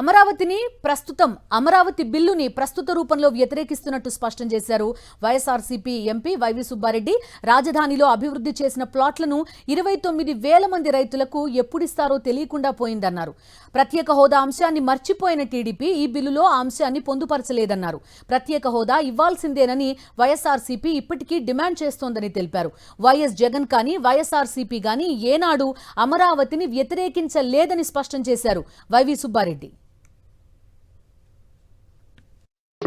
అమరావతిని ప్రస్తుతం అమరావతి బిల్లుని ప్రస్తుత రూపంలో వ్యతిరేకిస్తున్నట్టు స్పష్టం చేశారు వైఎస్ఆర్సీపీ ఎంపీ వైవి సుబ్బారెడ్డి. రాజధానిలో అభివృద్ధి చేసిన ప్లాట్లను 29,000 మంది రైతులకు ఎప్పుడిస్తారో తెలియకుండా పోయిందన్నారు. ప్రత్యేక హోదా అంశాన్ని మర్చిపోయిన టీడీపీ ఈ బిల్లులో ఆ అంశాన్ని పొందుపరచలేదన్నారు. ప్రత్యేక హోదా ఇవ్వాల్సిందేనని వైఎస్ఆర్సీపీ ఇప్పటికీ డిమాండ్ చేస్తోందని తెలిపారు. వైఎస్ జగన్ కానీ వైఎస్ఆర్సీపీ కానీ ఏనాడు అమరావతిని వ్యతిరేకించలేదని స్పష్టం చేశారు వైవి సుబ్బారెడ్డి.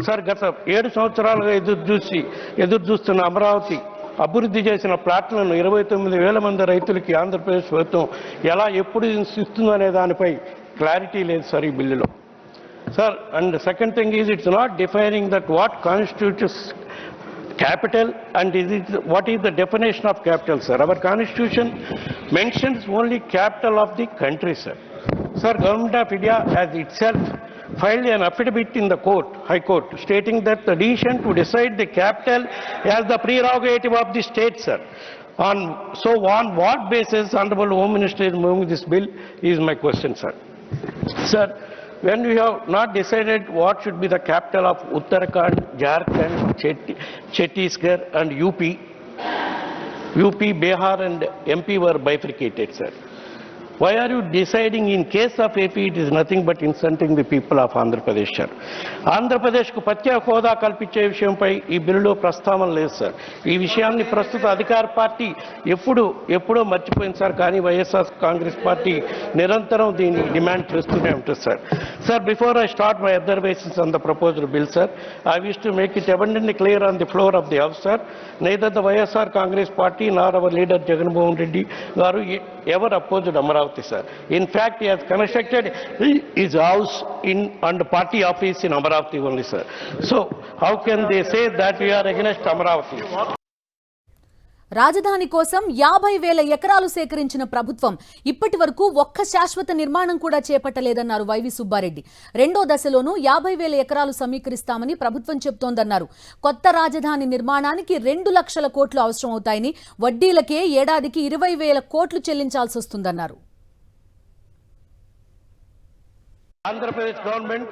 సార్, గత 7 సంవత్సరాలుగా ఎదురు చూస్తున్న అమరావతి అభివృద్ధి చేసిన ప్లాట్లను 29,000 మంది రైతులకి ఆంధ్రప్రదేశ్ ప్రభుత్వం ఎప్పుడు ఇస్తుందో అనే దానిపై క్లారిటీ లేదు సార్ ఈ బిల్లులో. Sir, and second thing is it's not defining that what constitutes capital and what is the definition of capital, sir. Our constitution mentions only capital of the country, sir. Sir, Government of India has itself filed an affidavit in the court, High Court, stating that the decision to decide the capital as the prerogative of the state, sir. On what basis Honorable Home Minister is moving this bill is my question, sir. Sir, when we have not decided what should be the capital of Uttarakhand, Jharkhand, Chhattisgarh and UP, Bihar and MP were bifurcated, sir. Why are you deciding in case of AP? It is nothing but insulting the people of Andhra Pradesh, sir. Andhra Pradesh ku ప్రత్యేక హోదా కల్పించే విషయంపై ఈ బిల్లులో ప్రస్తావన లేదు sir. ఈ విషయాన్ని ప్రస్తుత అధికార పార్టీ ఎప్పుడో మర్చిపోయింది సార్. కానీ వైఎస్ఆర్ కాంగ్రెస్ పార్టీ నిరంతరం దీన్ని డిమాండ్ చేస్తూనే ఉంటుంది sir. Sir, before I start my observations on the proposed bill, sir, I wish to make it abundantly clear on the floor of the House, sir. Neither the YSR Congress party nor our leader Jagan Mohan Reddy garu ever opposed Amaravati, sir. In fact, he has constructed his house and party office in Amaravati only, sir. So, how can they say that we are against Amaravati? రాజధాని కోసం 50,000 ఎకరాలు సేకరించిన ప్రభుత్వం ఇప్పటి వరకు ఒక్క శాశ్వత నిర్మాణం కూడా చేపట్టలేదన్నారు వైవి సుబ్బారెడ్డి. రెండో దశలోనూ 50,000 ఎకరాలు సమీకరిస్తామని ప్రభుత్వం చెబుతోందన్నారు. కొత్త రాజధాని నిర్మాణానికి 2 లక్షల కోట్లు అవసరమవుతాయని, వడ్డీలకే ఏడాదికి 20,000 కోట్లు చెల్లించాల్సి వస్తుందన్నారు. ఆంధ్రప్రదేశ్ గవర్నమెంట్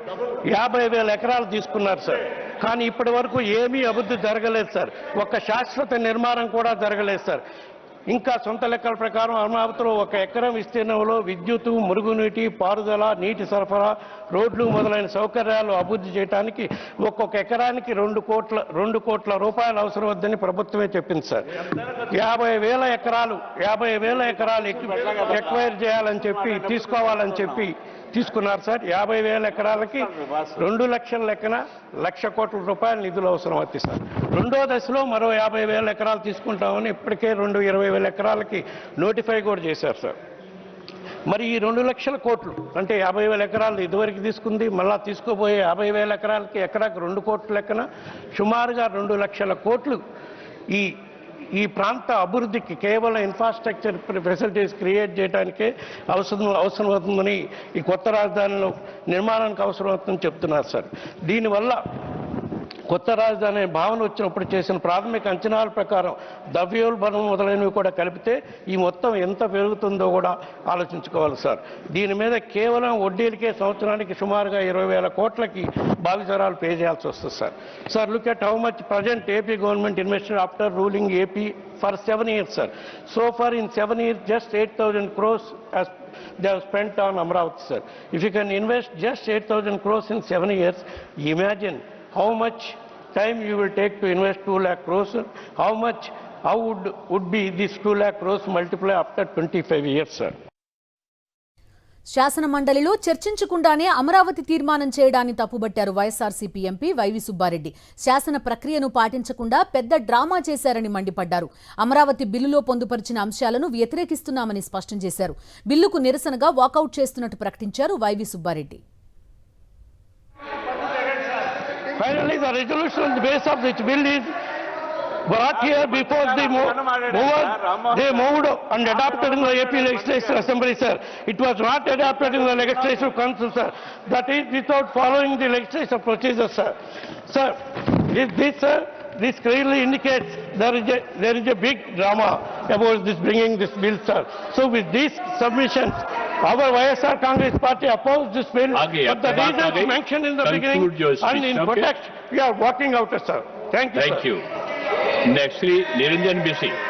50,000 ఎకరాలు తీసుకున్నారు సార్. కానీ ఇప్పటి వరకు ఏమీ అభివృద్ధి జరగలేదు సార్. ఒక్క శాశ్వత నిర్మాణం కూడా జరగలేదు సార్. ఇంకా సొంత లెక్కల ప్రకారం అమరావతిలో 1 ఎకరం విస్తీర్ణంలో విద్యుత్, మురుగునీటి పారుదల, నీటి సరఫరా, రోడ్లు మొదలైన సౌకర్యాలు అభివృద్ధి చేయడానికి ఒక్కొక్క ఎకరానికి 2 కోట్ల రూపాయలు అవసరం వద్దని ప్రభుత్వమే చెప్పింది సార్. 50,000 ఎకరాలు ఎక్వైర్ చేయాలని చెప్పి తీసుకోవాలని చెప్పి తీసుకున్నారు సార్. 50,000 ఎకరాలకి 2 లక్షల లెక్కన 1,00,000 కోట్ల రూపాయల నిధులు అవసరం అవుతాయి సార్. రెండో దశలో మరో 50,000 ఎకరాలు తీసుకుంటామని ఇప్పటికే 20,000 ఎకరాలకి నోటిఫై కూడా చేశారు సార్. మరి ఈ 2 లక్షల కోట్లు అంటే 50,000 ఎకరాలు ఇదివరకు తీసుకుంది, మళ్ళా తీసుకోబోయే 50,000 ఎకరాలకి ఎకరాకి 2 కోట్ల లెక్కన సుమారుగా 2 లక్షల కోట్లు ఈ ప్రాంత అభివృద్ధికి కేవలం ఇన్ఫ్రాస్ట్రక్చర్ ఫెసిలిటీస్ క్రియేట్ చేయడానికే అవసరం అవుతుందని, ఈ కొత్త రాజధానిలో నిర్మాణానికి అవసరం అవుతుందని చెప్తున్నారు సార్. దీనివల్ల కొత్త రాజధాని భావన వచ్చినప్పుడు చేసిన ప్రాథమిక అంచనాల ప్రకారం ద్రవ్యోల్బణం మొదలైనవి కూడా కలిపితే ఈ మొత్తం ఎంత పెరుగుతుందో కూడా ఆలోచించుకోవాలి సార్. దీని మీద కేవలం వడ్డీలకే సంవత్సరానికి సుమారుగా 20,000 కోట్లకి భావితరాలు పే చేయాల్సి వస్తుంది sir. Sir, look at how much present AP government invested after ruling AP for 7 years, sir. So far in 7 years, just 8,000 crores as they have spent on Amaravati, sir. If you can invest just 8,000 crores in 7 years, imagine how much time you will take to invest 2 lakh crores. How would be this 2 lakh crores multiply after 25 years, sir? శాసన మండలిలో చర్చించకుండానే అమరావతి తీర్మానం చేయడాన్ని తప్పుబట్టారు YSRCP MP YV Subbareddy. శాసన ప్రక్రియను పాటించకుండా పెద్ద drama చేశారని మండిపడ్డారు. అమరావతి బిల్లులో పొందుపరిచిన అంశాలను వ్యతిరేకిస్తున్నామని స్పష్టం చేశారు. బిల్లుకు నిరసనగా వాకౌట్ చేస్తున్నట్టు ప్రకటించారు YV Subba Reddy. Finally, the resolution on the basis of which bill is brought here before they moved and adopted in the AP Legislative Assembly, sir. It was not adopted in the Legislative Council, sir. That is without following the legislative procedure, sir. Sir, this, sir, this clearly indicates there is a big drama about this bringing this bill, sir. So with these submissions, our YSR Congress Party opposed this bill, Aage, but the आपकी बात आ reasons गई. mentioned in the Conclude beginning your and speech, in okay? protest, we are walking out, sir. Thank you, Thank sir. you. Next, Shri Niranjan Bishi.